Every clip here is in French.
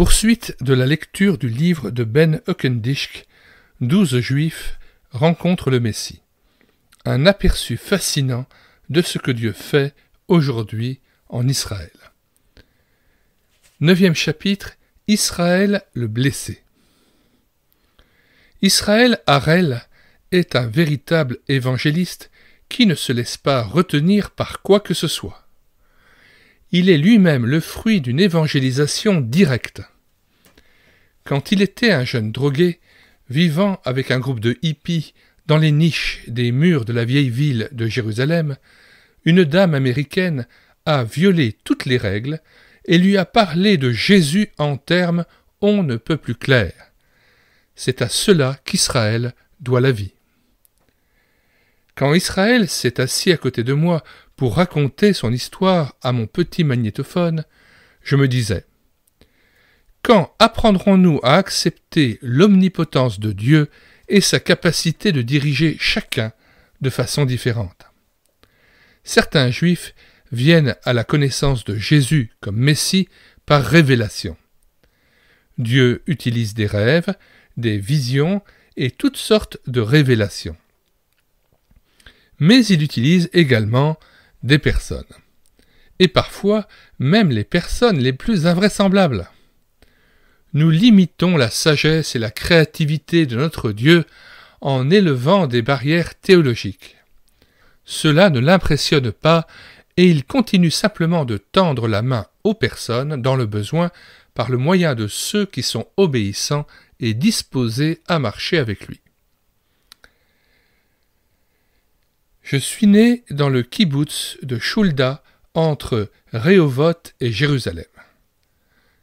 Poursuite de la lecture du livre de Ben Höckendijk, 12 Juifs rencontrent le Messie. Un aperçu fascinant de ce que Dieu fait aujourd'hui en Israël. 9e chapitre, Israël le blessé. Israël Harel est un véritable évangéliste qui ne se laisse pas retenir par quoi que ce soit. Il est lui-même le fruit d'une évangélisation directe. Quand il était un jeune drogué, vivant avec un groupe de hippies dans les niches des murs de la vieille ville de Jérusalem, une dame américaine a violé toutes les règles et lui a parlé de Jésus en termes on ne peut plus clairs. C'est à cela qu'Israël doit la vie. Quand Israël s'est assis à côté de moi pour raconter son histoire à mon petit magnétophone, je me disais « Quand apprendrons-nous à accepter l'omnipotence de Dieu et sa capacité de diriger chacun de façon différente ?» Certains Juifs viennent à la connaissance de Jésus comme Messie par révélation. Dieu utilise des rêves, des visions et toutes sortes de révélations. Mais il utilise également des personnes. Et parfois, même les personnes les plus invraisemblables. Nous limitons la sagesse et la créativité de notre Dieu en élevant des barrières théologiques. Cela ne l'impressionne pas et il continue simplement de tendre la main aux personnes dans le besoin par le moyen de ceux qui sont obéissants et disposés à marcher avec lui. Je suis né dans le kibboutz de Shulda, entre Rehovot et Jérusalem.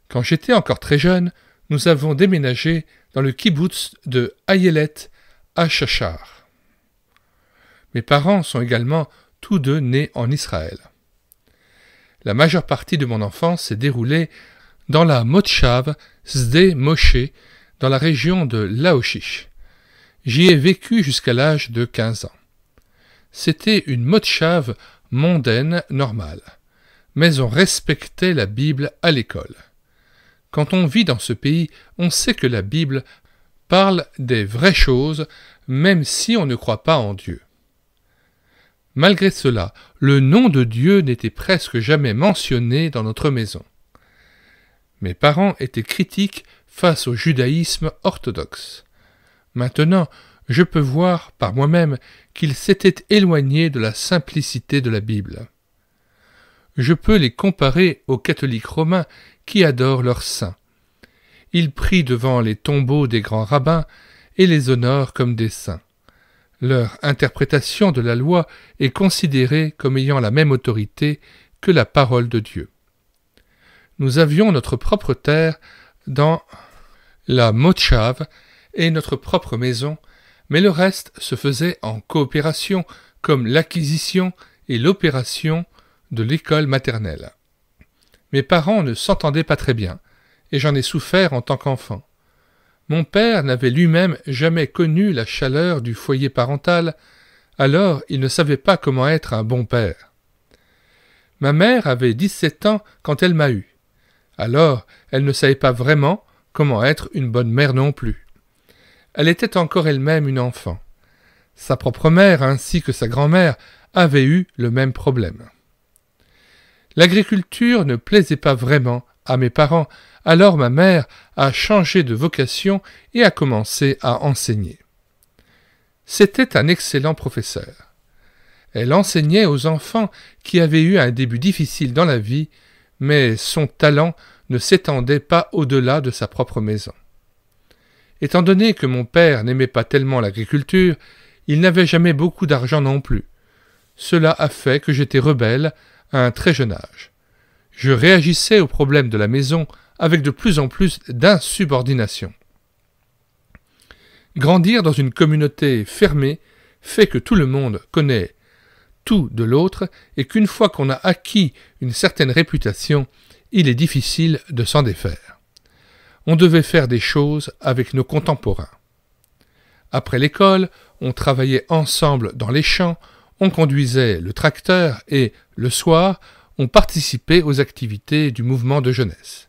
Quand j'étais encore très jeune, nous avons déménagé dans le kibboutz de Ayelet à Shachar. Mes parents sont également tous deux nés en Israël. La majeure partie de mon enfance s'est déroulée dans la Motshav Sde Moshe, dans la région de Laoshish. J'y ai vécu jusqu'à l'âge de 15 ans. C'était une motshav mondaine normale, mais on respectait la Bible à l'école. Quand on vit dans ce pays, on sait que la Bible parle des vraies choses, même si on ne croit pas en Dieu. Malgré cela, le nom de Dieu n'était presque jamais mentionné dans notre maison. Mes parents étaient critiques face au judaïsme orthodoxe. Maintenant, je peux voir par moi-même qu'ils s'étaient éloignés de la simplicité de la Bible. Je peux les comparer aux catholiques romains qui adorent leurs saints. Ils prient devant les tombeaux des grands rabbins et les honorent comme des saints. Leur interprétation de la loi est considérée comme ayant la même autorité que la parole de Dieu. Nous avions notre propre terre dans la Motshav et notre propre maison, mais le reste se faisait en coopération, comme l'acquisition et l'opération de l'école maternelle. Mes parents ne s'entendaient pas très bien, et j'en ai souffert en tant qu'enfant. Mon père n'avait lui-même jamais connu la chaleur du foyer parental, alors il ne savait pas comment être un bon père. Ma mère avait 17 ans quand elle m'a eu. Alors, elle ne savait pas vraiment comment être une bonne mère non plus. Elle était encore elle-même une enfant. Sa propre mère ainsi que sa grand-mère avaient eu le même problème. L'agriculture ne plaisait pas vraiment à mes parents, alors ma mère a changé de vocation et a commencé à enseigner. C'était un excellent professeur. Elle enseignait aux enfants qui avaient eu un début difficile dans la vie, mais son talent ne s'étendait pas au-delà de sa propre maison. Étant donné que mon père n'aimait pas tellement l'agriculture, il n'avait jamais beaucoup d'argent non plus. Cela a fait que j'étais rebelle à un très jeune âge. Je réagissais aux problèmes de la maison avec de plus en plus d'insubordination. Grandir dans une communauté fermée fait que tout le monde connaît tout de l'autre et qu'une fois qu'on a acquis une certaine réputation, il est difficile de s'en défaire. On devait faire des choses avec nos contemporains. Après l'école, on travaillait ensemble dans les champs, on conduisait le tracteur et, le soir, on participait aux activités du mouvement de jeunesse.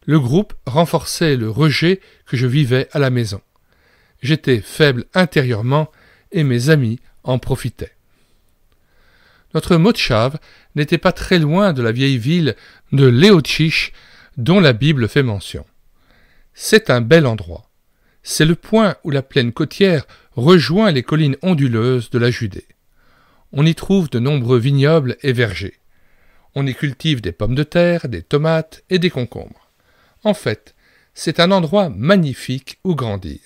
Le groupe renforçait le rejet que je vivais à la maison. J'étais faible intérieurement et mes amis en profitaient. Notre Motchave n'était pas très loin de la vieille ville de Leochish dont la Bible fait mention. C'est un bel endroit. C'est le point où la plaine côtière rejoint les collines onduleuses de la Judée. On y trouve de nombreux vignobles et vergers. On y cultive des pommes de terre, des tomates et des concombres. En fait, c'est un endroit magnifique où grandir.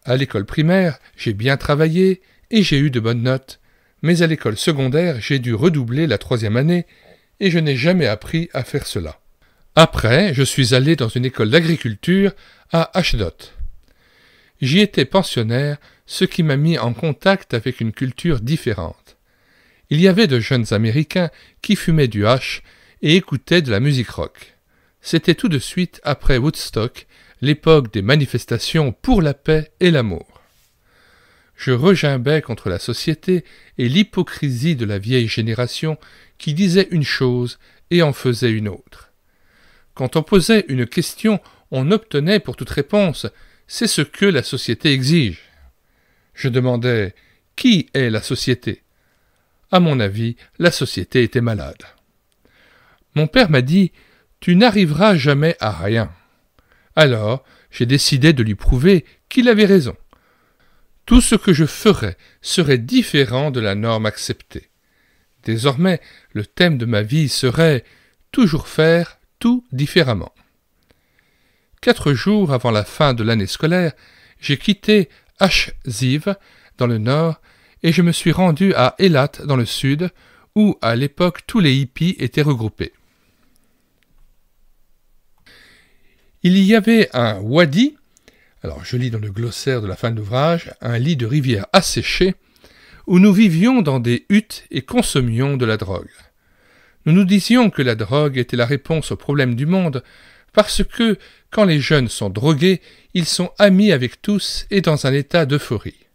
À l'école primaire, j'ai bien travaillé et j'ai eu de bonnes notes, mais à l'école secondaire, j'ai dû redoubler la 3e année et je n'ai jamais appris à faire cela. Après, je suis allé dans une école d'agriculture à Ashdod. J'y étais pensionnaire, ce qui m'a mis en contact avec une culture différente. Il y avait de jeunes Américains qui fumaient du hash et écoutaient de la musique rock. C'était tout de suite après Woodstock, l'époque des manifestations pour la paix et l'amour. Je regimbais contre la société et l'hypocrisie de la vieille génération qui disait une chose et en faisait une autre. Quand on posait une question, on obtenait pour toute réponse « c'est ce que la société exige ». Je demandais « qui est la société ?» À mon avis, la société était malade. Mon père m'a dit « tu n'arriveras jamais à rien ». Alors, j'ai décidé de lui prouver qu'il avait raison. Tout ce que je ferais serait différent de la norme acceptée. Désormais, le thème de ma vie serait « toujours faire tout différemment ». 4 jours avant la fin de l'année scolaire, j'ai quitté Achziv dans le nord et je me suis rendu à Eilat dans le sud, où à l'époque tous les hippies étaient regroupés. Il y avait un wadi, alors je lis dans le glossaire de la fin de l'ouvrage, un lit de rivière asséché, où nous vivions dans des huttes et consommions de la drogue. Nous nous disions que la drogue était la réponse aux problèmes du monde, parce que, quand les jeunes sont drogués, ils sont amis avec tous et dans un état d'euphorie.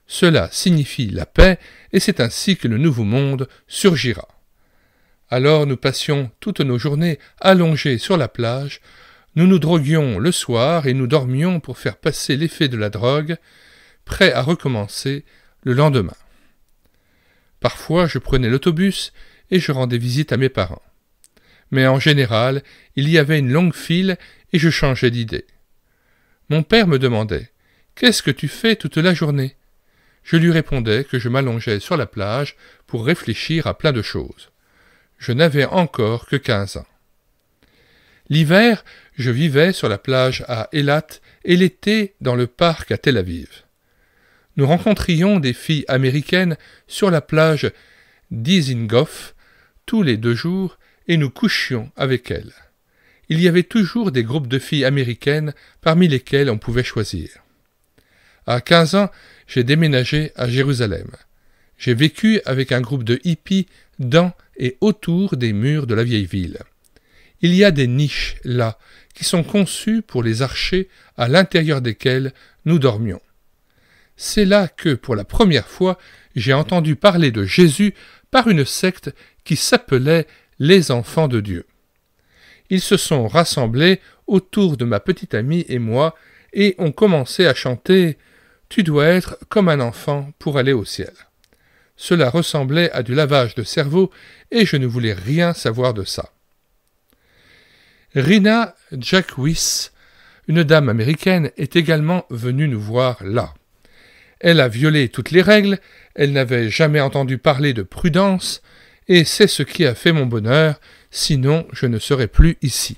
Cela signifie la paix, et c'est ainsi que le nouveau monde surgira. Alors nous passions toutes nos journées allongées sur la plage, nous nous droguions le soir et nous dormions pour faire passer l'effet de la drogue, prêts à recommencer le lendemain. Parfois je prenais l'autobus et je rendais visite à mes parents. Mais en général, il y avait une longue file et je changeais d'idée. Mon père me demandait « Qu'est-ce que tu fais toute la journée ?» Je lui répondais que je m'allongeais sur la plage pour réfléchir à plein de choses. Je n'avais encore que 15 ans. L'hiver, je vivais sur la plage à Eilat et l'été dans le parc à Tel Aviv. Nous rencontrions des filles américaines sur la plage d'Izingoff tous les 2 jours et nous couchions avec elles. Il y avait toujours des groupes de filles américaines parmi lesquelles on pouvait choisir. À 15 ans, j'ai déménagé à Jérusalem. J'ai vécu avec un groupe de hippies dans et autour des murs de la vieille ville. Il y a des niches là qui sont conçues pour les archers à l'intérieur desquels nous dormions. C'est là que, pour la première fois, j'ai entendu parler de Jésus par une secte qui s'appelait les enfants de Dieu. Ils se sont rassemblés autour de ma petite amie et moi et ont commencé à chanter « Tu dois être comme un enfant pour aller au ciel ». Cela ressemblait à du lavage de cerveau et je ne voulais rien savoir de ça. Rina Jackwis, une dame américaine, est également venue nous voir là. Elle a violé toutes les règles, elle n'avait jamais entendu parler de prudence, et c'est ce qui a fait mon bonheur, sinon je ne serais plus ici.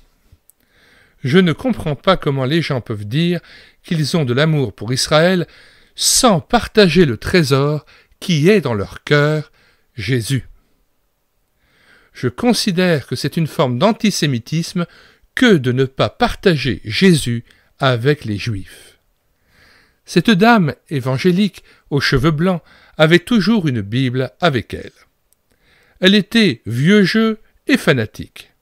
Je ne comprends pas comment les gens peuvent dire qu'ils ont de l'amour pour Israël sans partager le trésor qui est dans leur cœur, Jésus. Je considère que c'est une forme d'antisémitisme que de ne pas partager Jésus avec les Juifs. Cette dame évangélique aux cheveux blancs avait toujours une Bible avec elle. Elle était vieux jeu et fanatique.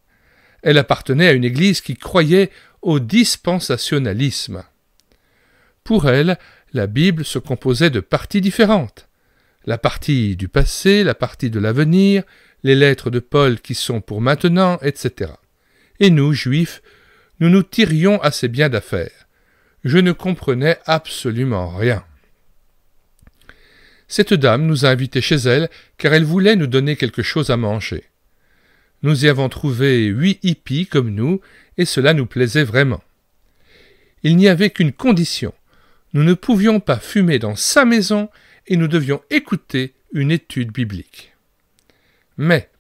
Elle appartenait à une église qui croyait au dispensationalisme. Pour elle, la Bible se composait de parties différentes. La partie du passé, la partie de l'avenir, les lettres de Paul qui sont pour maintenant, etc. et nous, Juifs, nous nous tirions assez bien d'affaire. Je ne comprenais absolument rien. Cette dame nous a invités chez elle, car elle voulait nous donner quelque chose à manger. Nous y avons trouvé 8 hippies comme nous, et cela nous plaisait vraiment. Il n'y avait qu'une condition. Nous ne pouvions pas fumer dans sa maison, et nous devions écouter une étude biblique. Mais,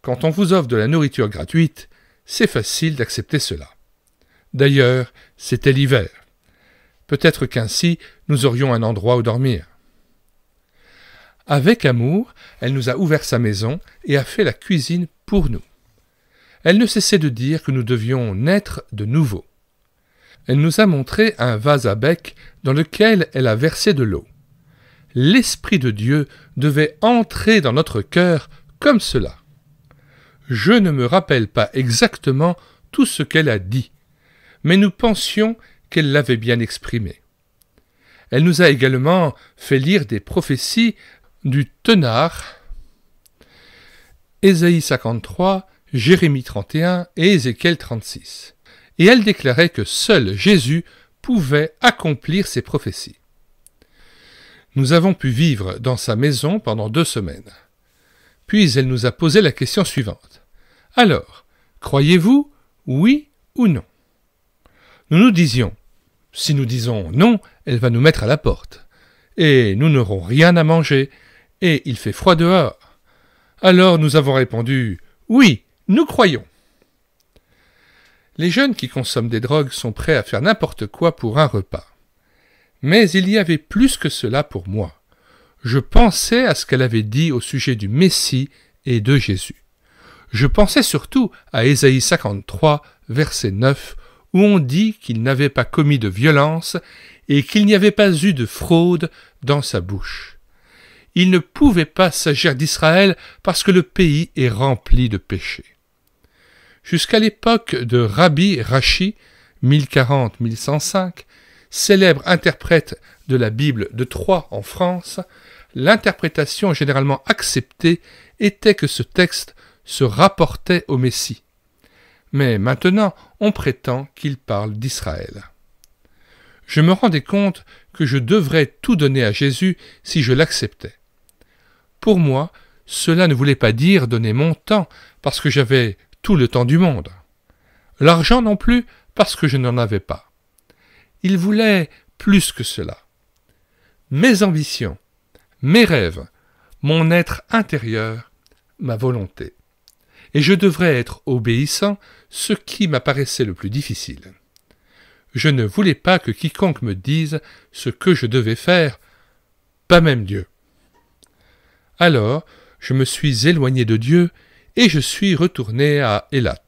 quand on vous offre de la nourriture gratuite, c'est facile d'accepter cela. D'ailleurs, c'était l'hiver. Peut-être qu'ainsi, nous aurions un endroit où dormir. Avec amour, elle nous a ouvert sa maison et a fait la cuisine pour nous. Elle ne cessait de dire que nous devions naître de nouveau. Elle nous a montré un vase à bec dans lequel elle a versé de l'eau. L'Esprit de Dieu devait entrer dans notre cœur comme cela. Je ne me rappelle pas exactement tout ce qu'elle a dit, mais nous pensions qu'elle l'avait bien exprimé. Elle nous a également fait lire des prophéties du Tenard, Ésaïe 53, Jérémie 31 et Ézéchiel 36. Et elle déclarait que seul Jésus pouvait accomplir ces prophéties. Nous avons pu vivre dans sa maison pendant 2 semaines. Puis elle nous a posé la question suivante. « Alors, croyez-vous, oui ou non ?» Nous nous disions, si nous disons non, elle va nous mettre à la porte. Et nous n'aurons rien à manger, et il fait froid dehors. Alors nous avons répondu, oui, nous croyons. Les jeunes qui consomment des drogues sont prêts à faire n'importe quoi pour un repas. Mais il y avait plus que cela pour moi. Je pensais à ce qu'elle avait dit au sujet du Messie et de Jésus. Je pensais surtout à Ésaïe 53, verset 9, où on dit qu'il n'avait pas commis de violence et qu'il n'y avait pas eu de fraude dans sa bouche. Il ne pouvait pas s'agir d'Israël parce que le pays est rempli de péchés. Jusqu'à l'époque de Rabbi Rashi, 1040-1105, célèbre interprète de la Bible de Troyes en France, l'interprétation généralement acceptée était que ce texte se rapportait au Messie. Mais maintenant, on prétend qu'il parle d'Israël. Je me rendais compte que je devrais tout donner à Jésus si je l'acceptais. Pour moi, cela ne voulait pas dire donner mon temps, parce que j'avais tout le temps du monde. L'argent non plus, parce que je n'en avais pas. Il voulait plus que cela. Mes ambitions, mes rêves, mon être intérieur, ma volonté. Et je devrais être obéissant, ce qui m'apparaissait le plus difficile. Je ne voulais pas que quiconque me dise ce que je devais faire, pas même Dieu. Alors, je me suis éloigné de Dieu et je suis retourné à Eilat.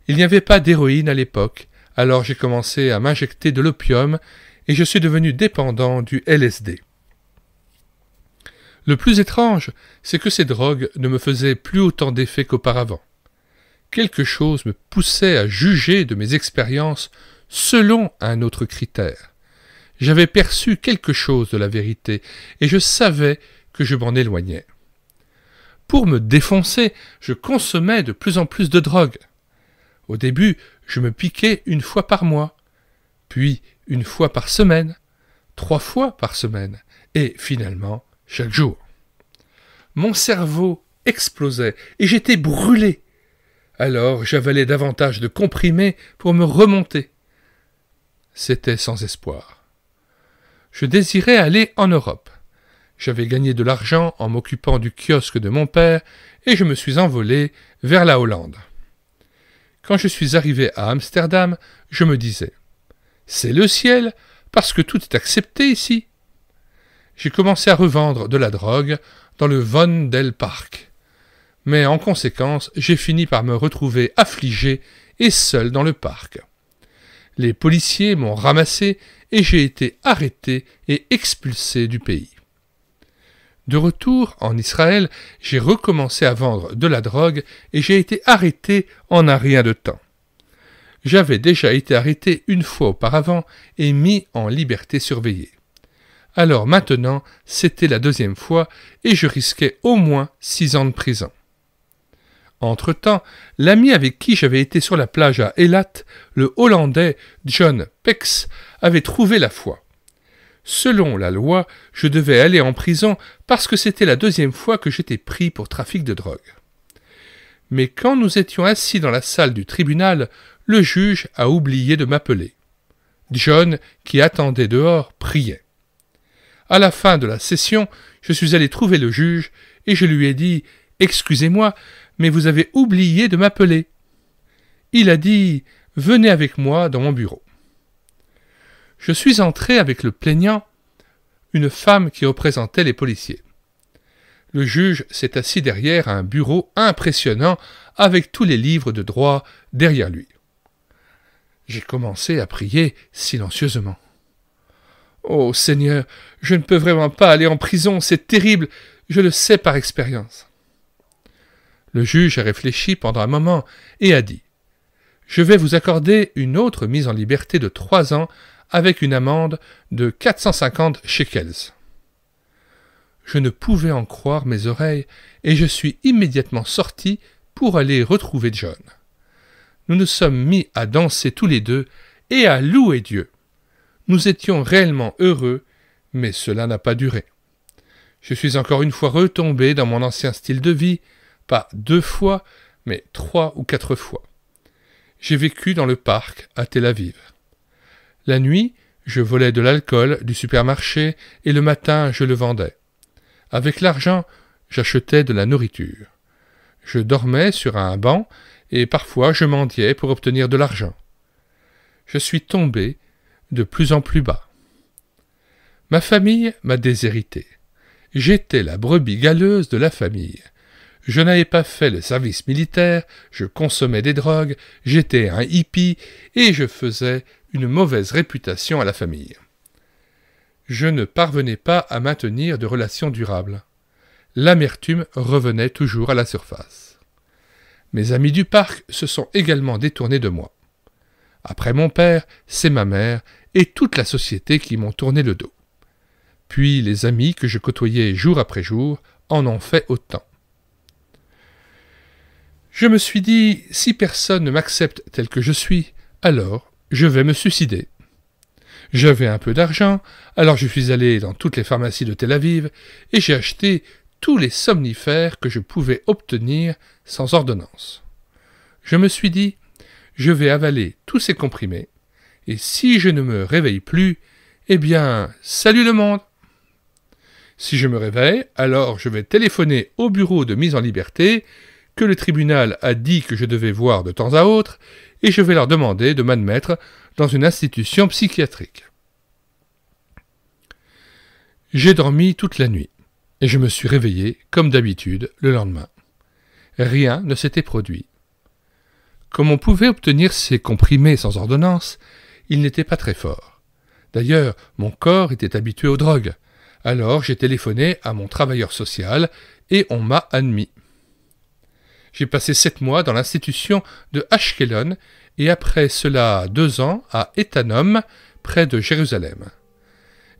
Il n'y avait pas d'héroïne à l'époque, alors j'ai commencé à m'injecter de l'opium et je suis devenu dépendant du LSD. Le plus étrange, c'est que ces drogues ne me faisaient plus autant d'effet qu'auparavant. Quelque chose me poussait à juger de mes expériences selon un autre critère. J'avais perçu quelque chose de la vérité et je savais que je m'en éloignais. Pour me défoncer, je consommais de plus en plus de drogue. Au début, je me piquais 1 fois par mois, puis 1 fois par semaine, 3 fois par semaine, et finalement chaque jour. Mon cerveau explosait et j'étais brûlé. Alors j'avalais davantage de comprimés pour me remonter. C'était sans espoir. Je désirais aller en Europe. J'avais gagné de l'argent en m'occupant du kiosque de mon père et je me suis envolé vers la Hollande. Quand je suis arrivé à Amsterdam, je me disais « C'est le ciel, parce que tout est accepté ici !» J'ai commencé à revendre de la drogue dans le Von del Park. Mais en conséquence, j'ai fini par me retrouver affligé et seul dans le parc. Les policiers m'ont ramassé et j'ai été arrêté et expulsé du pays. De retour en Israël, j'ai recommencé à vendre de la drogue et j'ai été arrêté en un rien de temps. J'avais déjà été arrêté 1 fois auparavant et mis en liberté surveillée. Alors maintenant, c'était la 2e fois et je risquais au moins 6 ans de prison. Entre-temps, l'ami avec qui j'avais été sur la plage à Eilat, le Hollandais John Pex, avait trouvé la foi. Selon la loi, je devais aller en prison parce que c'était la 2e fois que j'étais pris pour trafic de drogue. Mais quand nous étions assis dans la salle du tribunal, le juge a oublié de m'appeler. John, qui attendait dehors, priait. À la fin de la session, je suis allé trouver le juge et je lui ai dit « Excusez-moi, mais vous avez oublié de m'appeler. » Il a dit « Venez avec moi dans mon bureau. » Je suis entré avec le plaignant, une femme qui représentait les policiers. Le juge s'est assis derrière un bureau impressionnant avec tous les livres de droit derrière lui. J'ai commencé à prier silencieusement. « Oh Seigneur, je ne peux vraiment pas aller en prison, c'est terrible, je le sais par expérience. » Le juge a réfléchi pendant un moment et a dit « Je vais vous accorder une autre mise en liberté de 3 ans avec une amende de 450 shekels. » Je ne pouvais en croire mes oreilles et je suis immédiatement sorti pour aller retrouver John. Nous nous sommes mis à danser tous les deux et à louer Dieu. Nous étions réellement heureux, mais cela n'a pas duré. Je suis encore une fois retombé dans mon ancien style de vie, pas 2 fois, mais 3 ou 4 fois. J'ai vécu dans le parc à Tel Aviv. La nuit, je volais de l'alcool du supermarché et le matin, je le vendais. Avec l'argent, j'achetais de la nourriture. Je dormais sur un banc et parfois je mendiais pour obtenir de l'argent. Je suis tombé de plus en plus bas. Ma famille m'a déshérité. J'étais la brebis galeuse de la famille. Je n'avais pas fait le service militaire, je consommais des drogues, j'étais un hippie et je faisais une mauvaise réputation à la famille. Je ne parvenais pas à maintenir de relations durables. L'amertume revenait toujours à la surface. Mes amis du parc se sont également détournés de moi. Après mon père, c'est ma mère et toute la société qui m'ont tourné le dos. Puis les amis que je côtoyais jour après jour en ont fait autant. Je me suis dit, si personne ne m'accepte tel que je suis, alors je vais me suicider. J'avais un peu d'argent, alors je suis allé dans toutes les pharmacies de Tel Aviv et j'ai acheté tous les somnifères que je pouvais obtenir sans ordonnance. Je me suis dit, je vais avaler tous ces comprimés, et si je ne me réveille plus, eh bien, salut le monde! Si je me réveille, alors je vais téléphoner au bureau de mise en liberté, que le tribunal a dit que je devais voir de temps à autre, et je vais leur demander de m'admettre dans une institution psychiatrique. J'ai dormi toute la nuit, et je me suis réveillé, comme d'habitude, le lendemain. Rien ne s'était produit. Comme on pouvait obtenir ces comprimés sans ordonnance, ils n'étaient pas très forts. D'ailleurs, mon corps était habitué aux drogues. Alors j'ai téléphoné à mon travailleur social, et on m'a admis. J'ai passé 7 mois dans l'institution de Ashkelon, et après cela 2 ans à Étanom, près de Jérusalem.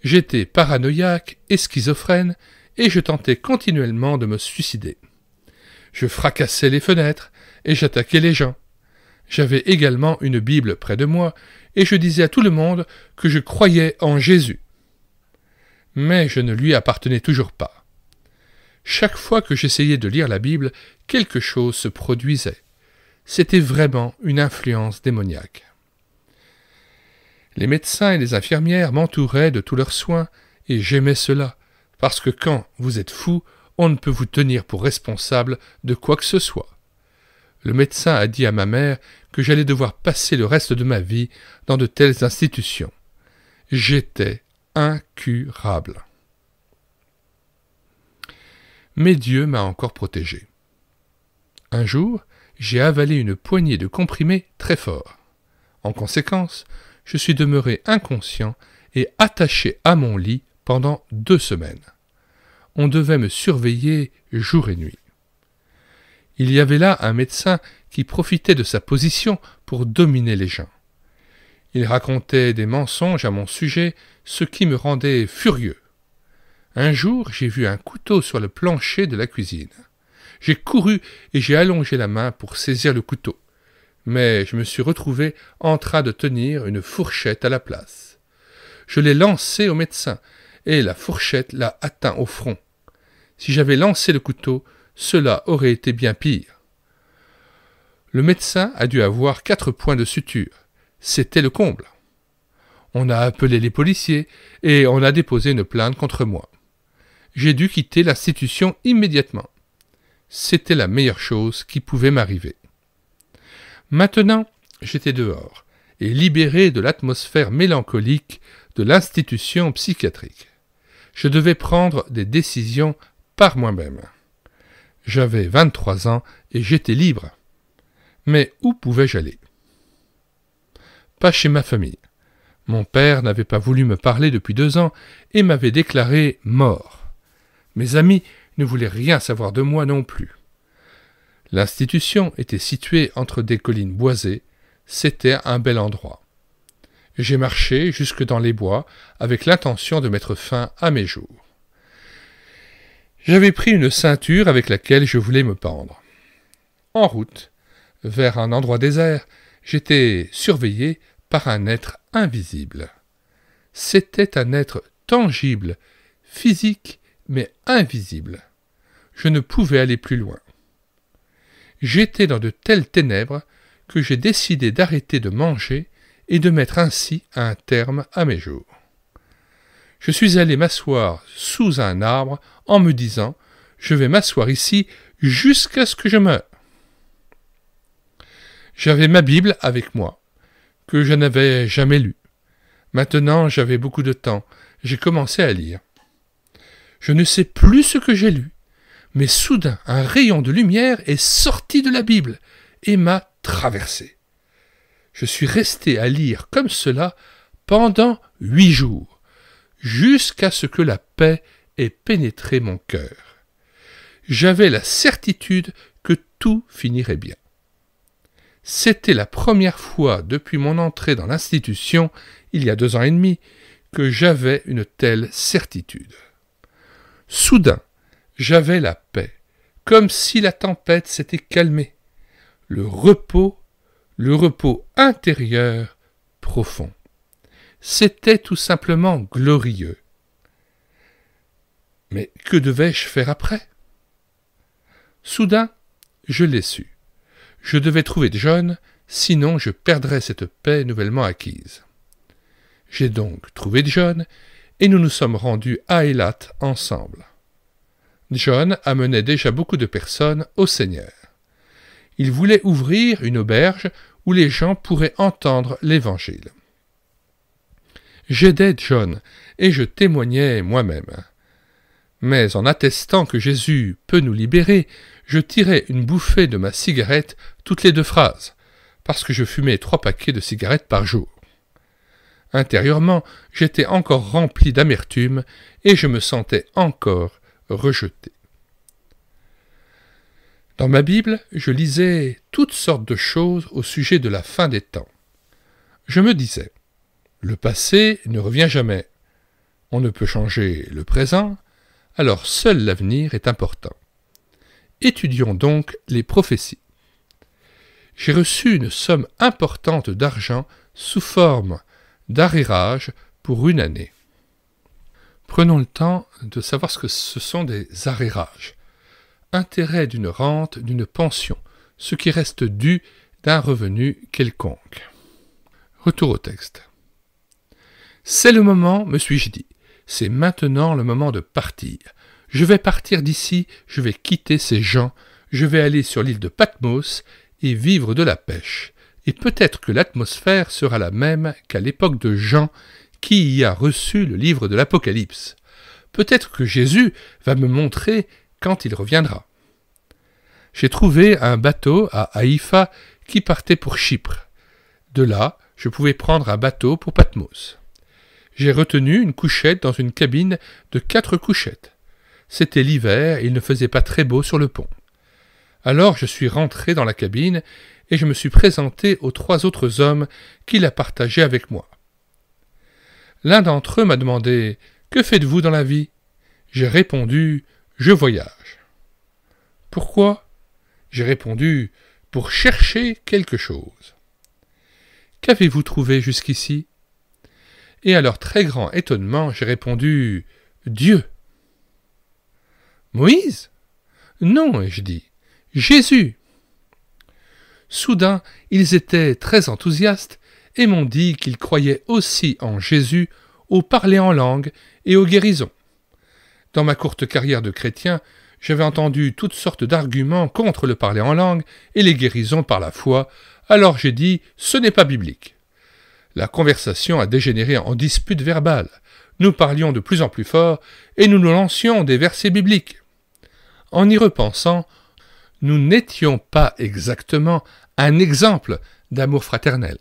J'étais paranoïaque et schizophrène, et je tentais continuellement de me suicider. Je fracassais les fenêtres, et j'attaquais les gens. J'avais également une Bible près de moi, et je disais à tout le monde que je croyais en Jésus. Mais je ne lui appartenais toujours pas. Chaque fois que j'essayais de lire la Bible, quelque chose se produisait. C'était vraiment une influence démoniaque. Les médecins et les infirmières m'entouraient de tous leurs soins, et j'aimais cela, parce que quand vous êtes fou, on ne peut vous tenir pour responsable de quoi que ce soit. Le médecin a dit à ma mère que j'allais devoir passer le reste de ma vie dans de telles institutions. J'étais incurable. Mais Dieu m'a encore protégé. Un jour, j'ai avalé une poignée de comprimés très forts. En conséquence, je suis demeuré inconscient et attaché à mon lit pendant 2 semaines. On devait me surveiller jour et nuit. Il y avait là un médecin qui profitait de sa position pour dominer les gens. Il racontait des mensonges à mon sujet, ce qui me rendait furieux. Un jour, j'ai vu un couteau sur le plancher de la cuisine. J'ai couru et j'ai allongé la main pour saisir le couteau. Mais je me suis retrouvé en train de tenir une fourchette à la place. Je l'ai lancée au médecin, et la fourchette l'a atteint au front. Si j'avais lancé le couteau, cela aurait été bien pire. Le médecin a dû avoir 4 points de suture. C'était le comble. On a appelé les policiers, et on a déposé une plainte contre moi. J'ai dû quitter l'institution immédiatement. C'était la meilleure chose qui pouvait m'arriver. Maintenant, j'étais dehors, et libéré de l'atmosphère mélancolique de l'institution psychiatrique. Je devais prendre des décisions par moi-même. J'avais 23 ans et j'étais libre. Mais où pouvais-je aller? Pas chez ma famille. Mon père n'avait pas voulu me parler depuis 2 ans et m'avait déclaré mort. Mes amis ne voulaient rien savoir de moi non plus. L'institution était située entre des collines boisées. C'était un bel endroit. J'ai marché jusque dans les bois avec l'intention de mettre fin à mes jours. J'avais pris une ceinture avec laquelle je voulais me pendre. En route, vers un endroit désert, j'étais surveillé par un être invisible. C'était un être tangible, physique, mais invisible. Je ne pouvais aller plus loin. J'étais dans de telles ténèbres que j'ai décidé d'arrêter de manger et de mettre ainsi un terme à mes jours. Je suis allé m'asseoir sous un arbre en me disant « Je vais m'asseoir ici jusqu'à ce que je meure ». J'avais ma Bible avec moi, que je n'avais jamais lue. Maintenant, j'avais beaucoup de temps. J'ai commencé à lire. Je ne sais plus ce que j'ai lu, mais soudain, un rayon de lumière est sorti de la Bible et m'a traversé. Je suis resté à lire comme cela pendant 8 jours, jusqu'à ce que la paix ait pénétré mon cœur. J'avais la certitude que tout finirait bien. C'était la première fois depuis mon entrée dans l'institution, il y a 2 ans et demi, que j'avais une telle certitude. Soudain, j'avais la paix, comme si la tempête s'était calmée. Le repos intérieur profond. C'était tout simplement glorieux. Mais que devais-je faire après? Soudain, je l'ai su. Je devais trouver John, sinon je perdrais cette paix nouvellement acquise. J'ai donc trouvé John, et nous nous sommes rendus à Eilat ensemble. John amenait déjà beaucoup de personnes au Seigneur. Il voulait ouvrir une auberge où les gens pourraient entendre l'Évangile. J'aidais John, et je témoignais moi-même. Mais en attestant que Jésus peut nous libérer, je tirais une bouffée de ma cigarette toutes les 2 phrases, parce que je fumais 3 paquets de cigarettes par jour. Intérieurement, j'étais encore rempli d'amertume, et je me sentais encore rejeté. Dans ma Bible, je lisais toutes sortes de choses au sujet de la fin des temps. Je me disais, le passé ne revient jamais. On ne peut changer le présent, alors seul l'avenir est important. Étudions donc les prophéties. J'ai reçu une somme importante d'argent sous forme d'arrérage pour 1 année. Prenons le temps de savoir ce que ce sont des arrérages. Intérêt d'une rente, d'une pension, ce qui reste dû d'un revenu quelconque. Retour au texte. C'est le moment, me suis-je dit. C'est maintenant le moment de partir. Je vais partir d'ici, je vais quitter ces gens, je vais aller sur l'île de Patmos et vivre de la pêche. Et peut-être que l'atmosphère sera la même qu'à l'époque de Jean, qui y a reçu le livre de l'Apocalypse. Peut-être que Jésus va me montrer quand il reviendra. J'ai trouvé un bateau à Haïfa qui partait pour Chypre. De là, je pouvais prendre un bateau pour Patmos. J'ai retenu une couchette dans une cabine de 4 couchettes. C'était l'hiver et il ne faisait pas très beau sur le pont. Alors je suis rentré dans la cabine et je me suis présenté aux 3 autres hommes qui la partageaient avec moi. L'un d'entre eux m'a demandé « Que faites-vous dans la vie ?» J'ai répondu « Je voyage. » Pourquoi? J'ai répondu, pour chercher quelque chose. Qu'avez-vous trouvé jusqu'ici? Et à leur très grand étonnement, j'ai répondu, Dieu. Moïse? Non, ai-je dit, Jésus. Soudain, ils étaient très enthousiastes et m'ont dit qu'ils croyaient aussi en Jésus, au parler en langue et aux guérisons. Dans ma courte carrière de chrétien, j'avais entendu toutes sortes d'arguments contre le parler en langue et les guérisons par la foi, alors j'ai dit « ce n'est pas biblique ». La conversation a dégénéré en dispute verbale. Nous parlions de plus en plus fort et nous nous lancions des versets bibliques. En y repensant, nous n'étions pas exactement un exemple d'amour fraternel.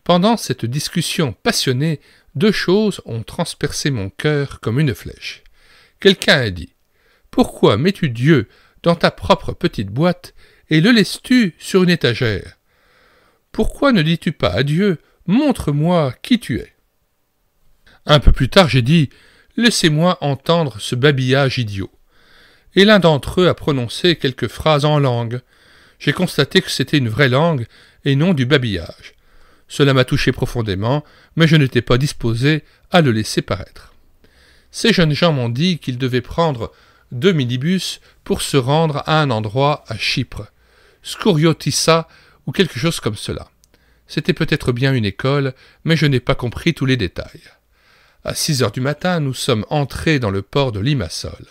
Pendant cette discussion passionnée, deux choses ont transpercé mon cœur comme une flèche. Quelqu'un a dit « Pourquoi mets-tu Dieu dans ta propre petite boîte et le laisses-tu sur une étagère? Pourquoi ne dis-tu pas à Dieu « Montre-moi qui tu es » Un peu plus tard, j'ai dit « Laissez-moi entendre ce babillage idiot ». Et l'un d'entre eux a prononcé quelques phrases en langue. J'ai constaté que c'était une vraie langue et non du babillage. Cela m'a touché profondément, mais je n'étais pas disposé à le laisser paraître. Ces jeunes gens m'ont dit qu'ils devaient prendre 2 minibus pour se rendre à un endroit à Chypre, Skouroutissa ou quelque chose comme cela. C'était peut-être bien une école, mais je n'ai pas compris tous les détails. À 6 heures du matin, nous sommes entrés dans le port de Limassol.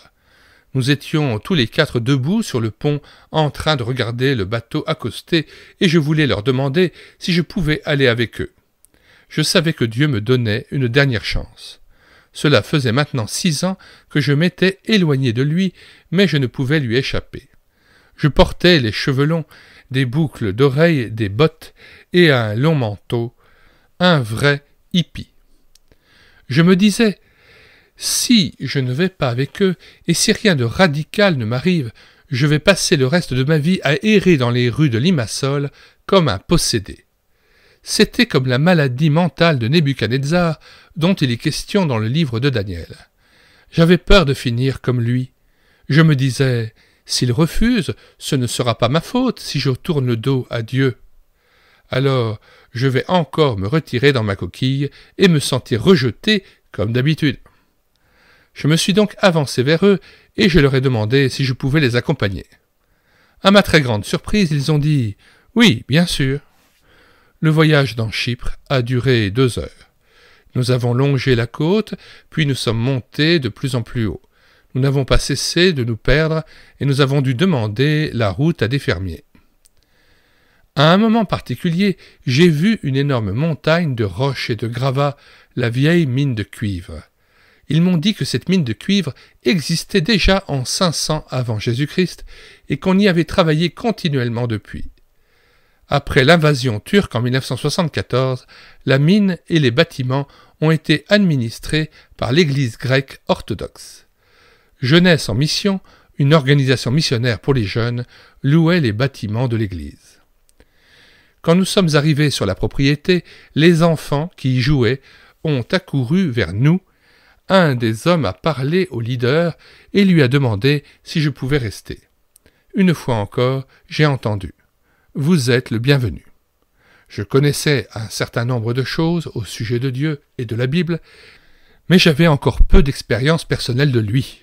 Nous étions tous les 4 debout sur le pont en train de regarder le bateau accoster et je voulais leur demander si je pouvais aller avec eux. Je savais que Dieu me donnait une dernière chance. Cela faisait maintenant 6 ans que je m'étais éloigné de lui, mais je ne pouvais lui échapper. Je portais les cheveux longs, des boucles d'oreilles, des bottes et un long manteau, un vrai hippie. Je me disais, si je ne vais pas avec eux, et si rien de radical ne m'arrive, je vais passer le reste de ma vie à errer dans les rues de Limassol comme un possédé. C'était comme la maladie mentale de Nebuchadnezzar dont il est question dans le livre de Daniel. J'avais peur de finir comme lui. Je me disais, s'il refuse, ce ne sera pas ma faute si je tourne le dos à Dieu. Alors, je vais encore me retirer dans ma coquille et me sentir rejeté comme d'habitude. Je me suis donc avancé vers eux et je leur ai demandé si je pouvais les accompagner. À ma très grande surprise, ils ont dit « Oui, bien sûr ». Le voyage dans Chypre a duré 2 heures. Nous avons longé la côte, puis nous sommes montés de plus en plus haut. Nous n'avons pas cessé de nous perdre et nous avons dû demander la route à des fermiers. À un moment particulier, j'ai vu une énorme montagne de roches et de gravats, la vieille mine de cuivre. Ils m'ont dit que cette mine de cuivre existait déjà en 500 avant Jésus-Christ et qu'on y avait travaillé continuellement depuis. Après l'invasion turque en 1974, la mine et les bâtiments ont été administrés par l'Église grecque orthodoxe. Jeunesse en mission, une organisation missionnaire pour les jeunes, louait les bâtiments de l'Église. Quand nous sommes arrivés sur la propriété, les enfants qui y jouaient ont accouru vers nous. Un des hommes a parlé au leader et lui a demandé si je pouvais rester. Une fois encore, j'ai entendu « Vous êtes le bienvenu ». Je connaissais un certain nombre de choses au sujet de Dieu et de la Bible, mais j'avais encore peu d'expérience personnelle de lui.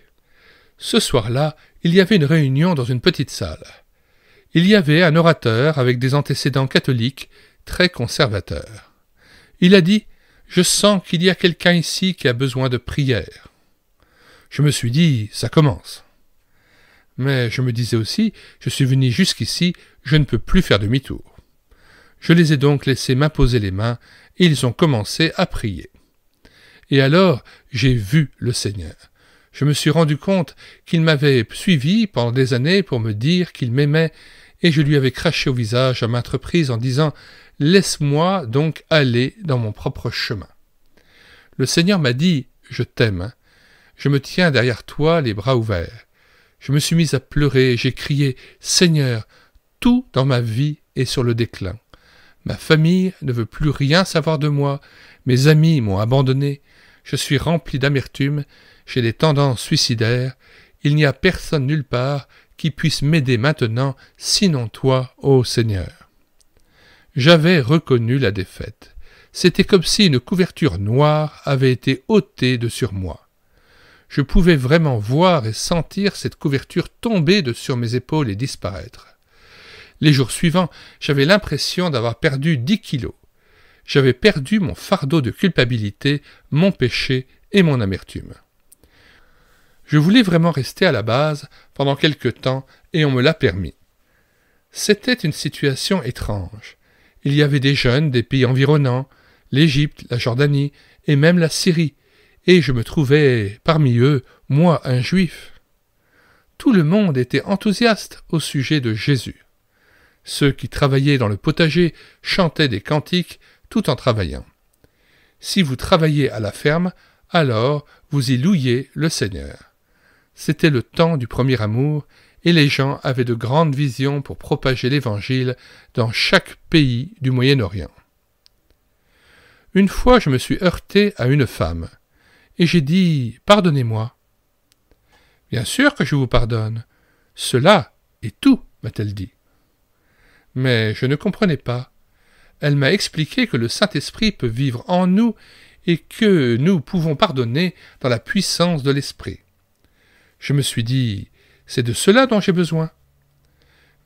Ce soir-là, il y avait une réunion dans une petite salle. Il y avait un orateur avec des antécédents catholiques très conservateurs. Il a dit « Je sens qu'il y a quelqu'un ici qui a besoin de prière ». Je me suis dit « Ça commence ». Mais je me disais aussi « Je suis venu jusqu'ici, je ne peux plus faire demi-tour ». Je les ai donc laissés m'imposer les mains et ils ont commencé à prier. Et alors, j'ai vu le Seigneur. Je me suis rendu compte qu'il m'avait suivi pendant des années pour me dire qu'il m'aimait et je lui avais craché au visage à maintes reprises en disant « Laisse-moi donc aller dans mon propre chemin ». Le Seigneur m'a dit « Je t'aime, je me tiens derrière toi les bras ouverts ». Je me suis mis à pleurer et j'ai crié « Seigneur, tout dans ma vie est sur le déclin. Ma famille ne veut plus rien savoir de moi, mes amis m'ont abandonné, je suis rempli d'amertume, j'ai des tendances suicidaires, il n'y a personne nulle part qui puisse m'aider maintenant, sinon toi, ô Seigneur. J'avais reconnu la défaite. C'était comme si une couverture noire avait été ôtée de sur moi. Je pouvais vraiment voir et sentir cette couverture tomber de sur mes épaules et disparaître. Les jours suivants, j'avais l'impression d'avoir perdu 10 kilos. J'avais perdu mon fardeau de culpabilité, mon péché et mon amertume. Je voulais vraiment rester à la base pendant quelque temps et on me l'a permis. C'était une situation étrange. Il y avait des jeunes des pays environnants, l'Égypte, la Jordanie et même la Syrie, et je me trouvais parmi eux, moi un juif. Tout le monde était enthousiaste au sujet de Jésus. Ceux qui travaillaient dans le potager chantaient des cantiques tout en travaillant. Si vous travaillez à la ferme, alors vous y louiez le Seigneur. C'était le temps du premier amour, et les gens avaient de grandes visions pour propager l'Évangile dans chaque pays du Moyen-Orient. Une fois, je me suis heurté à une femme, et j'ai dit « Pardonnez-moi ». « Bien sûr que je vous pardonne. Cela est tout, m'a-t-elle dit. Mais je ne comprenais pas. Elle m'a expliqué que le Saint-Esprit peut vivre en nous et que nous pouvons pardonner dans la puissance de l'Esprit. Je me suis dit « C'est de cela dont j'ai besoin ».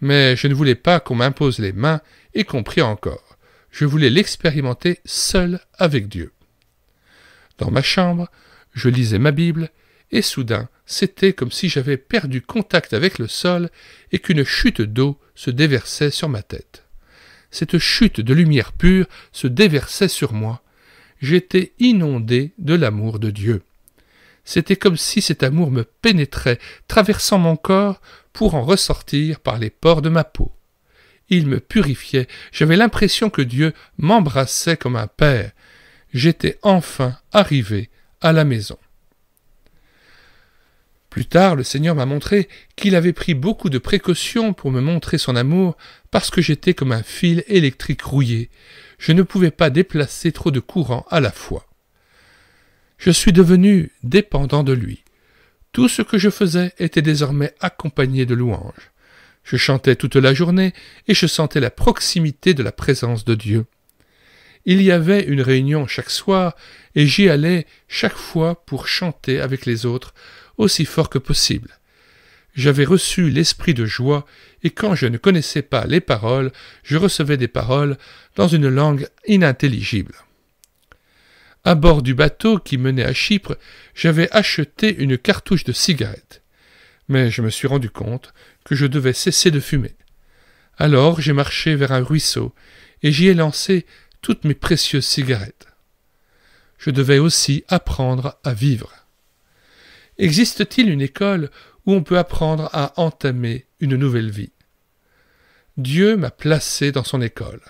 Mais je ne voulais pas qu'on m'impose les mains et qu'on prie encore. Je voulais l'expérimenter seul avec Dieu. Dans ma chambre, je lisais ma Bible, et soudain, c'était comme si j'avais perdu contact avec le sol et qu'une chute d'eau se déversait sur ma tête. Cette chute de lumière pure se déversait sur moi. J'étais inondé de l'amour de Dieu. C'était comme si cet amour me pénétrait, traversant mon corps pour en ressortir par les pores de ma peau. Il me purifiait, j'avais l'impression que Dieu m'embrassait comme un père. J'étais enfin arrivé à la maison. Plus tard, le Seigneur m'a montré qu'il avait pris beaucoup de précautions pour me montrer son amour parce que j'étais comme un fil électrique rouillé. Je ne pouvais pas déplacer trop de courant à la fois. Je suis devenu dépendant de lui. Tout ce que je faisais était désormais accompagné de louanges. Je chantais toute la journée et je sentais la proximité de la présence de Dieu. Il y avait une réunion chaque soir et j'y allais chaque fois pour chanter avec les autres aussi fort que possible. J'avais reçu l'esprit de joie et quand je ne connaissais pas les paroles, je recevais des paroles dans une langue inintelligible. À bord du bateau qui menait à Chypre, j'avais acheté une cartouche de cigarettes. Mais je me suis rendu compte que je devais cesser de fumer. Alors j'ai marché vers un ruisseau et j'y ai lancé toutes mes précieuses cigarettes. Je devais aussi apprendre à vivre. Existe-t-il une école où on peut apprendre à entamer une nouvelle vie? Dieu m'a placé dans son école.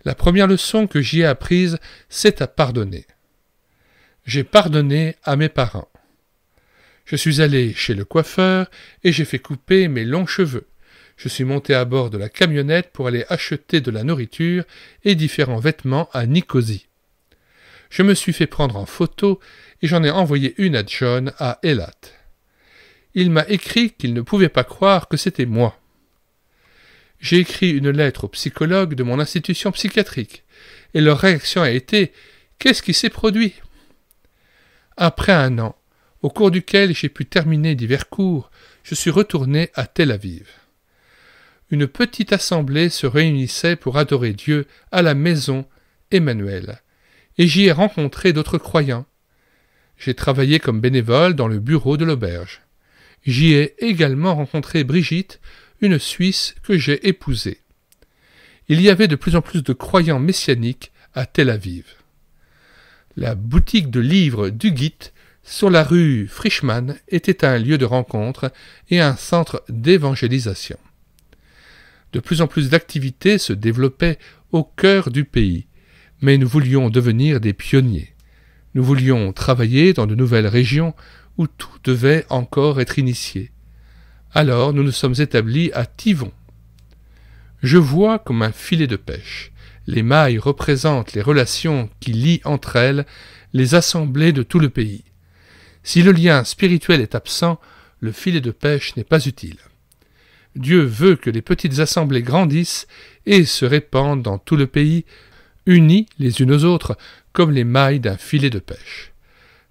La première leçon que j'y ai apprise, c'est à pardonner. J'ai pardonné à mes parents. Je suis allé chez le coiffeur et j'ai fait couper mes longs cheveux. Je suis monté à bord de la camionnette pour aller acheter de la nourriture et différents vêtements à Nicosie. Je me suis fait prendre en photo et j'en ai envoyé une à John à Eilat. Il m'a écrit qu'il ne pouvait pas croire que c'était moi. J'ai écrit une lettre au psychologue de mon institution psychiatrique et leur réaction a été « Qu'est-ce qui s'est produit ?» Après un an, au cours duquel j'ai pu terminer divers cours, je suis retourné à Tel Aviv. Une petite assemblée se réunissait pour adorer Dieu à la maison Emmanuel, et j'y ai rencontré d'autres croyants. J'ai travaillé comme bénévole dans le bureau de l'auberge. J'y ai également rencontré Brigitte, une Suisse que j'ai épousée. Il y avait de plus en plus de croyants messianiques à Tel Aviv. La boutique de livres d'Hugit sur la rue Frischmann était un lieu de rencontre et un centre d'évangélisation. De plus en plus d'activités se développaient au cœur du pays, mais nous voulions devenir des pionniers. Nous voulions travailler dans de nouvelles régions où tout devait encore être initié. Alors nous nous sommes établis à Thivon. Je vois comme un filet de pêche. Les mailles représentent les relations qui lient entre elles les assemblées de tout le pays. Si le lien spirituel est absent, le filet de pêche n'est pas utile. Dieu veut que les petites assemblées grandissent et se répandent dans tout le pays, unies les unes aux autres, comme les mailles d'un filet de pêche.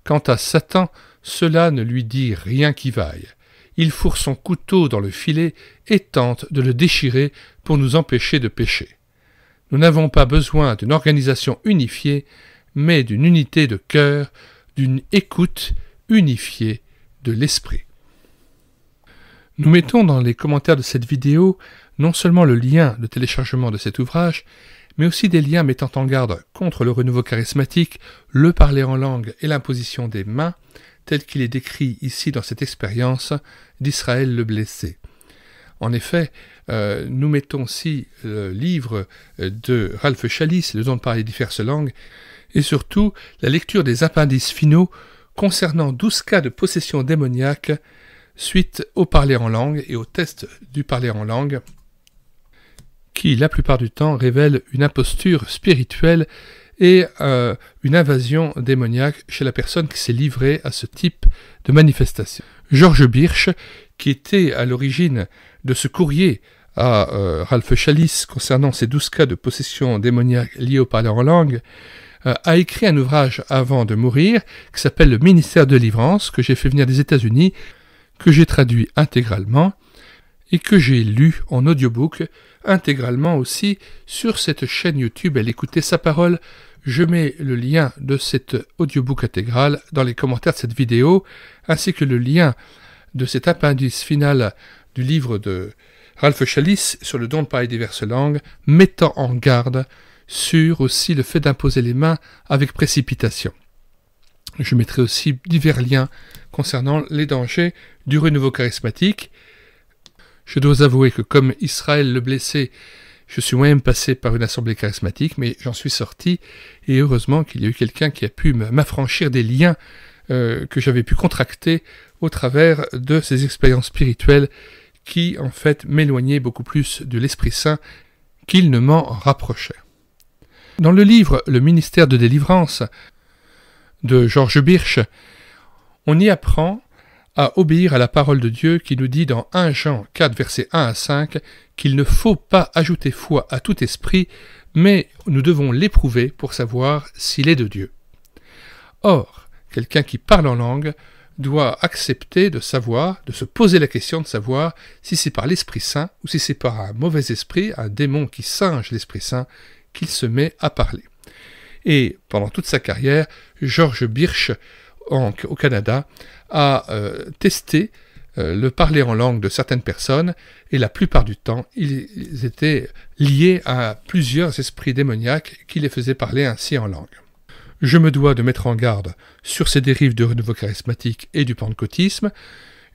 Quant à Satan, cela ne lui dit rien qui vaille. Il fourre son couteau dans le filet et tente de le déchirer pour nous empêcher de pécher. Nous n'avons pas besoin d'une organisation unifiée, mais d'une unité de cœur, d'une écoute unifiée de l'esprit. Nous mettons dans les commentaires de cette vidéo non seulement le lien de téléchargement de cet ouvrage, mais aussi des liens mettant en garde contre le renouveau charismatique, le parler en langue et l'imposition des mains, tel qu'il est décrit ici dans cette expérience d'Israël le blessé. En effet, nous mettons aussi le livre de Ralph Chalice, Le don de parler diverses langues, et surtout la lecture des appendices finaux concernant 12 cas de possession démoniaque suite au parler en langue et au test du parler en langue, qui, la plupart du temps, révèlent une imposture spirituelle et une invasion démoniaque chez la personne qui s'est livrée à ce type de manifestation. Georges Birch, qui était à l'origine de ce courrier à Ralph Chalice concernant ces 12 cas de possession démoniaque liés au parler en langue, a écrit un ouvrage avant de mourir qui s'appelle « Le ministère de délivrance » que j'ai fait venir des États-Unis, que j'ai traduit intégralement et que j'ai lu en audiobook intégralement aussi sur cette chaîne YouTube Elle écoutait sa parole. Je mets le lien de cet audiobook intégral dans les commentaires de cette vidéo, ainsi que le lien de cet appendice final du livre de Ralph Chalice sur le don de parler diverses langues, mettant en garde sur aussi le fait d'imposer les mains avec précipitation. Je mettrai aussi divers liens concernant les dangers du renouveau charismatique. Je dois avouer que comme Israël le blessé, je suis moi-même passé par une assemblée charismatique, mais j'en suis sorti, et heureusement qu'il y a eu quelqu'un qui a pu m'affranchir des liens que j'avais pu contracter au travers de ces expériences spirituelles qui, en fait, m'éloignaient beaucoup plus de l'Esprit Saint qu'il ne m'en rapprochait. Dans le livre « Le ministère de délivrance » de Georges Birch, on y apprend à obéir à la parole de Dieu qui nous dit dans 1 Jean 4, versets 1 à 5, qu'il ne faut pas ajouter foi à tout esprit, mais nous devons l'éprouver pour savoir s'il est de Dieu. Or, quelqu'un qui parle en langue doit accepter de savoir, de se poser la question de savoir si c'est par l'Esprit Saint ou si c'est par un mauvais esprit, un démon qui singe l'Esprit Saint, qu'il se met à parler. Et pendant toute sa carrière, Georges Birch, au Canada, a testé le parler en langue de certaines personnes, et la plupart du temps, ils étaient liés à plusieurs esprits démoniaques qui les faisaient parler ainsi en langue. Je me dois de mettre en garde sur ces dérives du renouveau charismatique et du pentecôtisme.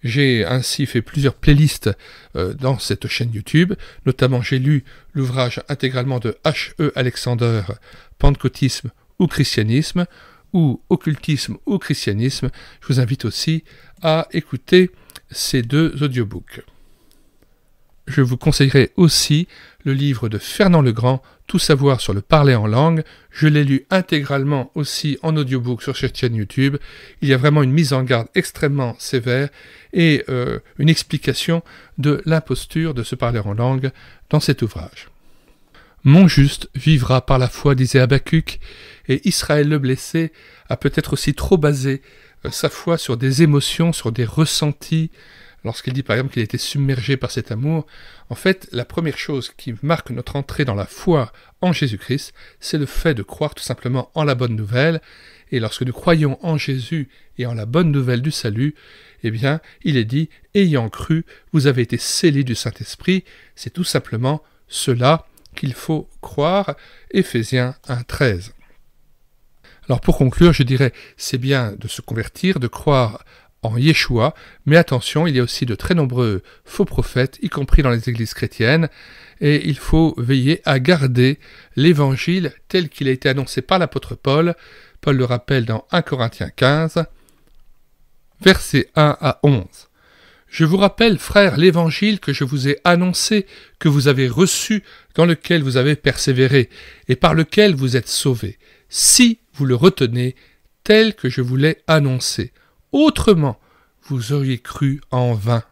J'ai ainsi fait plusieurs playlists dans cette chaîne YouTube. Notamment, j'ai lu l'ouvrage intégralement de H.E. Alexander, Pentecôtisme ou Christianisme, ou Occultisme ou Christianisme. Je vous invite aussi à écouter ces 2 audiobooks. Je vous conseillerais aussi le livre de Fernand Legrand, Tout savoir sur le parler en langue. Je l'ai lu intégralement aussi en audiobook sur cette chaîne YouTube. Il y a vraiment une mise en garde extrêmement sévère et une explication de l'imposture de se parler en langue dans cet ouvrage. Mon juste vivra par la foi, disait Habakkuk, et Israël le blessé a peut-être aussi trop basé sa foi sur des émotions, sur des ressentis. Lorsqu'il dit par exemple qu'il a été submergé par cet amour, en fait, la première chose qui marque notre entrée dans la foi en Jésus-Christ, c'est le fait de croire tout simplement en la bonne nouvelle. Et lorsque nous croyons en Jésus et en la bonne nouvelle du salut, eh bien, il est dit, ayant cru, vous avez été scellés du Saint-Esprit. C'est tout simplement cela qu'il faut croire. Éphésiens 1,13. Alors pour conclure, je dirais, c'est bien de se convertir, de croire en Yeshua, mais attention, il y a aussi de très nombreux faux prophètes, y compris dans les églises chrétiennes, et il faut veiller à garder l'évangile tel qu'il a été annoncé par l'apôtre Paul. Paul le rappelle dans 1 Corinthiens 15, versets 1 à 11. Je vous rappelle, frères, l'évangile que je vous ai annoncé, que vous avez reçu, dans lequel vous avez persévéré, et par lequel vous êtes sauvés, si vous le retenez tel que je vous l'ai annoncé. Autrement, vous auriez cru en vain.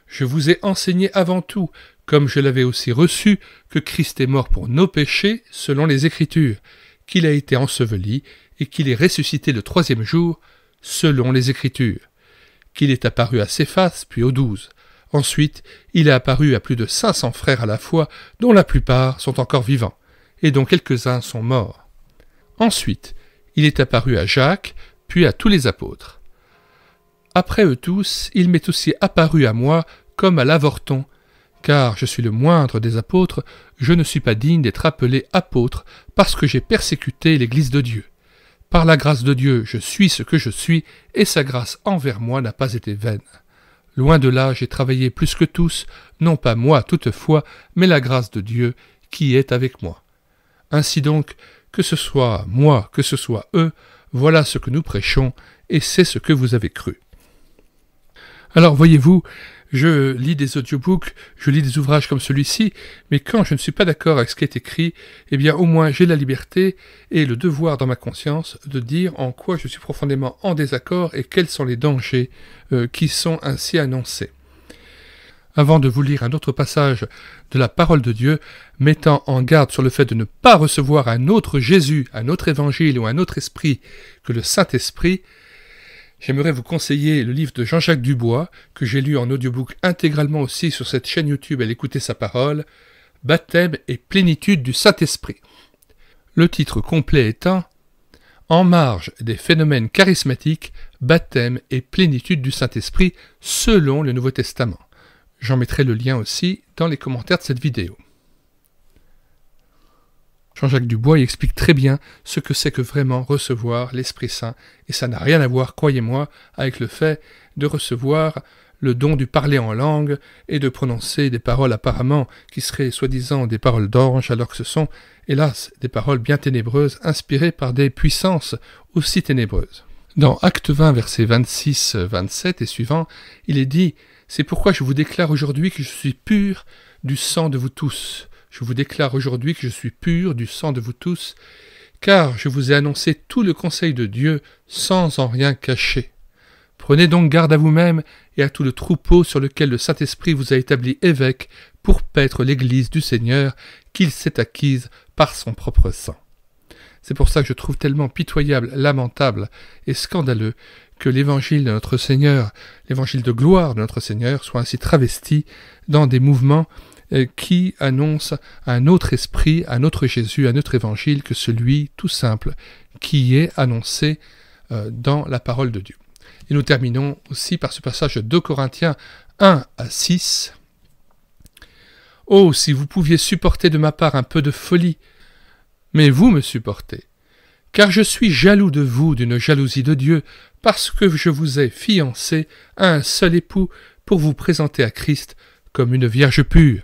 Je vous ai enseigné avant tout, comme je l'avais aussi reçu, que Christ est mort pour nos péchés, selon les Écritures, qu'il a été enseveli et qu'il est ressuscité le 3e jour, selon les Écritures, qu'il est apparu à Céphas, puis aux 12. Ensuite, il est apparu à plus de 500 frères à la fois, dont la plupart sont encore vivants, et dont quelques-uns sont morts. Ensuite, il est apparu à Jacques, puis à tous les apôtres. Après eux tous, il m'est aussi apparu à moi comme à l'avorton, car je suis le moindre des apôtres, je ne suis pas digne d'être appelé apôtre, parce que j'ai persécuté l'Église de Dieu. Par la grâce de Dieu, je suis ce que je suis, et sa grâce envers moi n'a pas été vaine. Loin de là, j'ai travaillé plus que tous, non pas moi toutefois, mais la grâce de Dieu qui est avec moi. Ainsi donc, que ce soit moi, que ce soit eux, voilà ce que nous prêchons, et c'est ce que vous avez cru. Alors voyez-vous, je lis des audiobooks, je lis des ouvrages comme celui-ci, mais quand je ne suis pas d'accord avec ce qui est écrit, eh bien au moins j'ai la liberté et le devoir dans ma conscience de dire en quoi je suis profondément en désaccord et quels sont les dangers qui sont ainsi annoncés. Avant de vous lire un autre passage de la parole de Dieu, mettant en garde sur le fait de ne pas recevoir un autre Jésus, un autre évangile ou un autre esprit que le Saint-Esprit, j'aimerais vous conseiller le livre de Jean-Jacques Dubois, que j'ai lu en audiobook intégralement aussi sur cette chaîne YouTube à l'écouter sa parole, « Baptême et plénitude du Saint-Esprit ». Le titre complet étant « En marge des phénomènes charismatiques, baptême et plénitude du Saint-Esprit selon le Nouveau Testament ». J'en mettrai le lien aussi dans les commentaires de cette vidéo. Jean-Jacques Dubois y explique très bien ce que c'est que vraiment recevoir l'Esprit Saint, et ça n'a rien à voir, croyez-moi, avec le fait de recevoir le don du parler en langue et de prononcer des paroles apparemment qui seraient soi-disant des paroles d'ange, alors que ce sont, hélas, des paroles bien ténébreuses, inspirées par des puissances aussi ténébreuses. Dans Acte 20, versets 26, 27 et suivants, il est dit « C'est pourquoi je vous déclare aujourd'hui que je suis pur du sang de vous tous. Je vous déclare aujourd'hui que je suis pur du sang de vous tous, car je vous ai annoncé tout le conseil de Dieu sans en rien cacher. Prenez donc garde à vous-même et à tout le troupeau sur lequel le Saint-Esprit vous a établi évêque pour paître l'Église du Seigneur qu'il s'est acquise par son propre sang. » C'est pour ça que je trouve tellement pitoyable, lamentable et scandaleux que l'évangile de notre Seigneur, l'évangile de gloire de notre Seigneur, soit ainsi travesti dans des mouvements qui annoncent un autre esprit, un autre Jésus, un autre évangile que celui tout simple qui est annoncé dans la parole de Dieu. Et nous terminons aussi par ce passage de 2 Corinthiens 1 à 6. « Oh, si vous pouviez supporter de ma part un peu de folie, mais vous me supportez, car je suis jaloux de vous d'une jalousie de Dieu, parce que je vous ai fiancé à un seul époux pour vous présenter à Christ comme une vierge pure.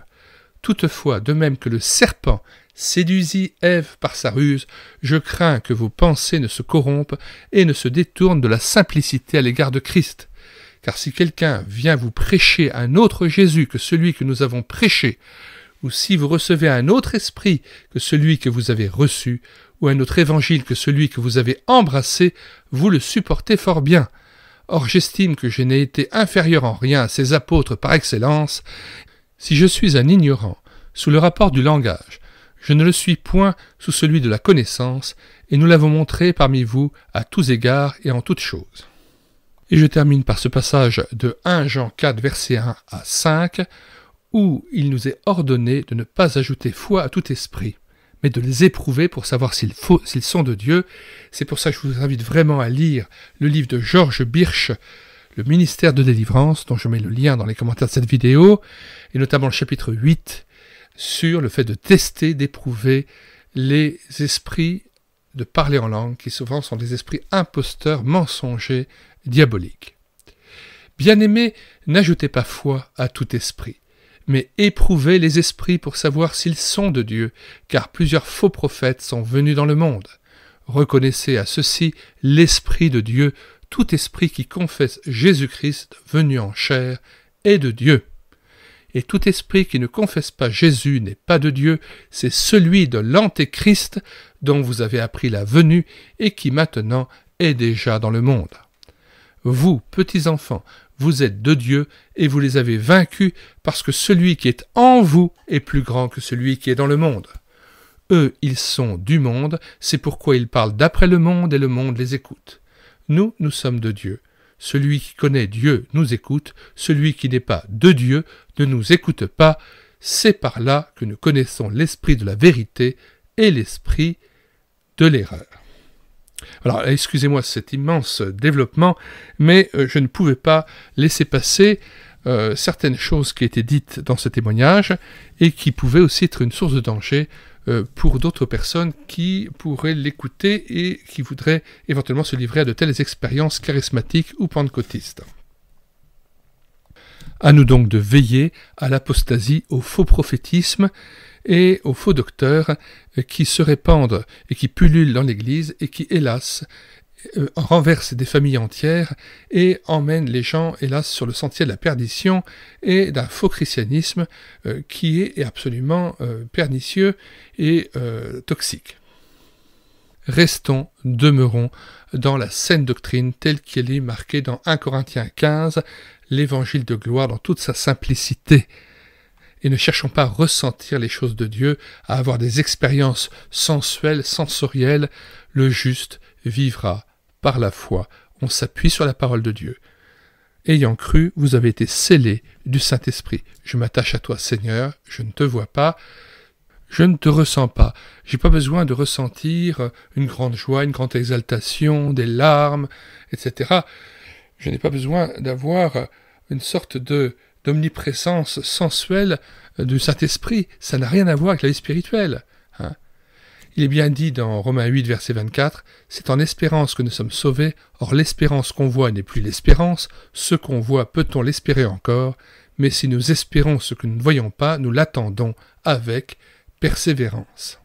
Toutefois, de même que le serpent séduisit Ève par sa ruse, je crains que vos pensées ne se corrompent et ne se détournent de la simplicité à l'égard de Christ. Car si quelqu'un vient vous prêcher un autre Jésus que celui que nous avons prêché, ou si vous recevez un autre esprit que celui que vous avez reçu, ou un autre évangile que celui que vous avez embrassé, vous le supportez fort bien. Or j'estime que je n'ai été inférieur en rien à ces apôtres par excellence. Si je suis un ignorant sous le rapport du langage, je ne le suis point sous celui de la connaissance, et nous l'avons montré parmi vous à tous égards et en toutes choses. » Et je termine par ce passage de 1 Jean 4, versets 1 à 5, où il nous est ordonné de ne pas ajouter foi à tout esprit, mais de les éprouver pour savoir s'ils sont de Dieu. C'est pour ça que je vous invite vraiment à lire le livre de George Birch, Le ministère de délivrance, dont je mets le lien dans les commentaires de cette vidéo, et notamment le chapitre 8, sur le fait de tester, d'éprouver les esprits de parler en langue, qui souvent sont des esprits imposteurs, mensongers, diaboliques. Bien-aimés, n'ajoutez pas foi à tout esprit, mais éprouvez les esprits pour savoir s'ils sont de Dieu, car plusieurs faux prophètes sont venus dans le monde. Reconnaissez à ceci l'Esprit de Dieu, tout esprit qui confesse Jésus-Christ venu en chair est de Dieu. Et tout esprit qui ne confesse pas Jésus n'est pas de Dieu, c'est celui de l'Antéchrist dont vous avez appris la venue et qui maintenant est déjà dans le monde. Vous, petits enfants, vous êtes de Dieu et vous les avez vaincus parce que celui qui est en vous est plus grand que celui qui est dans le monde. Eux, ils sont du monde, c'est pourquoi ils parlent d'après le monde et le monde les écoute. Nous, nous sommes de Dieu. Celui qui connaît Dieu nous écoute, celui qui n'est pas de Dieu ne nous écoute pas. C'est par là que nous connaissons l'esprit de la vérité et l'esprit de l'erreur. Alors, excusez-moi cet immense développement, mais je ne pouvais pas laisser passer certaines choses qui étaient dites dans ce témoignage et qui pouvaient aussi être une source de danger pour d'autres personnes qui pourraient l'écouter et qui voudraient éventuellement se livrer à de telles expériences charismatiques ou pentecôtistes. À nous donc de veiller à l'apostasie, au faux prophétisme et aux faux docteurs qui se répandent et qui pullulent dans l'Église et qui, hélas, renversent des familles entières et emmènent les gens, hélas, sur le sentier de la perdition et d'un faux christianisme qui est absolument pernicieux et toxique. Restons, demeurons dans la saine doctrine telle qu'elle est marquée dans 1 Corinthiens 15, l'évangile de gloire dans toute sa simplicité. Et ne cherchons pas à ressentir les choses de Dieu, à avoir des expériences sensuelles, sensorielles. Le juste vivra par la foi. On s'appuie sur la parole de Dieu. Ayant cru, vous avez été scellés du Saint-Esprit. Je m'attache à toi, Seigneur, je ne te vois pas, je ne te ressens pas. J'ai pas besoin de ressentir une grande joie, une grande exaltation, des larmes, etc. Je n'ai pas besoin d'avoir une sorte d'omniprésence sensuelle du Saint-Esprit. Ça n'a rien à voir avec la vie spirituelle. Il est bien dit dans Romains 8, verset 24, « C'est en espérance que nous sommes sauvés, or l'espérance qu'on voit n'est plus l'espérance, ce qu'on voit peut-on l'espérer encore, mais si nous espérons ce que nous ne voyons pas, nous l'attendons avec persévérance. »